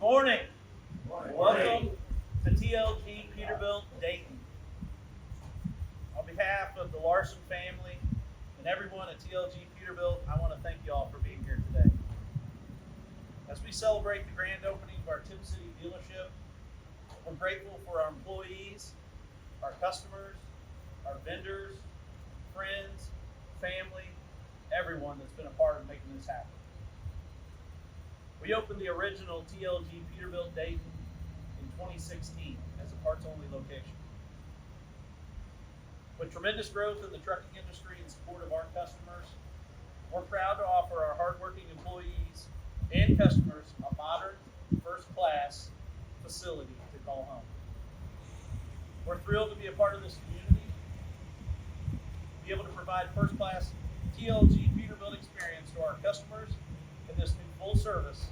morning. Welcome to TLG Peterbilt, Dayton. On behalf of the Larson family and everyone at TLG Peterbilt, I want to thank you all for being here today. As we celebrate the grand opening of our Tipp City dealership, we're grateful for our employees, our customers, our vendors, friends, family, everyone that's been a part of making this happen. We opened the original TLG Peterbilt Dayton in 2016 as a parts-only location. With tremendous growth in the trucking industry in support of our customers, we're proud to offer our hardworking employees and customers a modern, first-class facility to call home. We're thrilled to be a part of this community, be able to provide first-class TLG Peterbilt experience to our customers in this new full-service,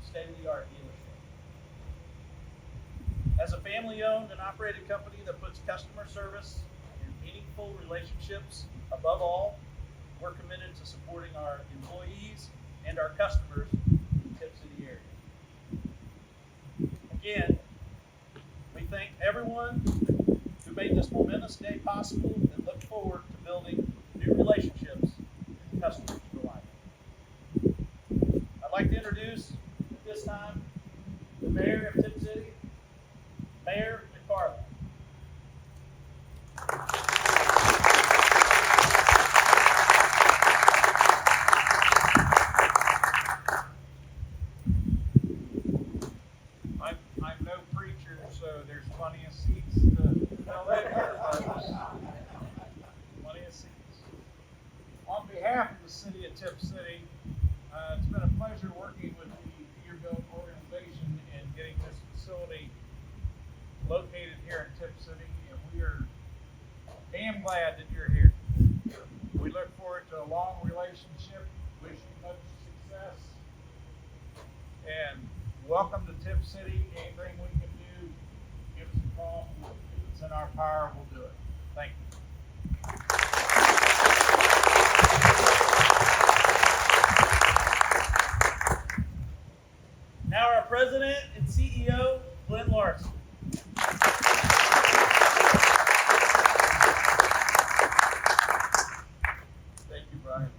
state-of-the-art dealership. As a family-owned and operated company that puts customer service and meaningful relationships above all, we're committed to supporting our employees and our customers in the Tipp City area. Again, we thank everyone who made this momentous day possible and look forward to building new relationships with customers for life. I'd like to introduce at this time the Mayor of Tipp City, Mayor McFarland. I'm no preacher, so there's plenty of seats to fill in here, folks. Plenty of seats. On behalf of the city of Tipp City, it's been a pleasure working with the Peterbilt organization and getting this facility located here in Tipp City, and we are damn glad that you're here. We look forward to a long relationship, wish you much success, and welcome to Tipp City. Anything we can do, give us a call. If it's in our power, we'll do it. Thank you. Now our President and CEO, Glenn Larson. Thank you, Brian.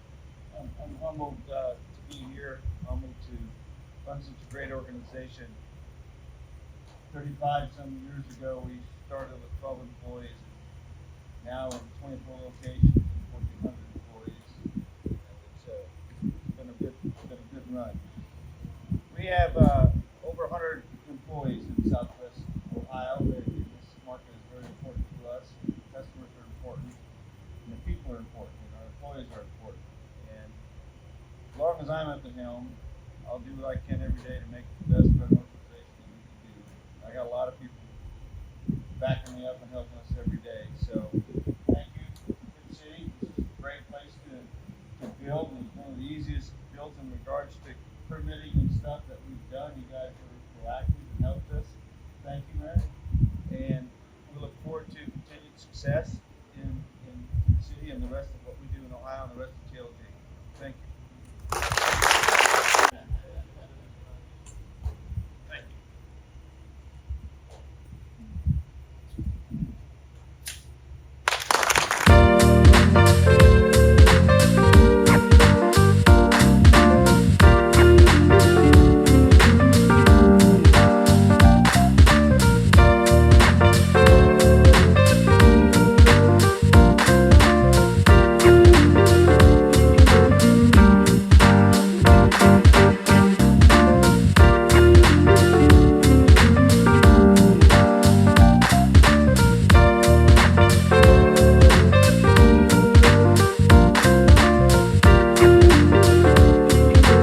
I'm humbled to be here, humbled to run such a great organization. 35 some years ago, we started with 12 employees. Now in 24 locations and 1,400 employees. And it's been a good run. We have over 100 employees in Southwest Ohio. This market is very important to us. Customers are important, and the people are important, and our employees are important. And as long as I'm at the helm, I'll do what I can every day to make it the best run organization that we can do. I got a lot of people backing me up and helping us every day. So thank you, Tipp City. This is a great place to build, and it's one of the easiest builds in regards to permitting and stuff that we've done. You guys were proactive and helped us. Thank you, Mayor. And we look forward to continued success in the city and the rest of what we do in Ohio and the rest of TLG. Thank you.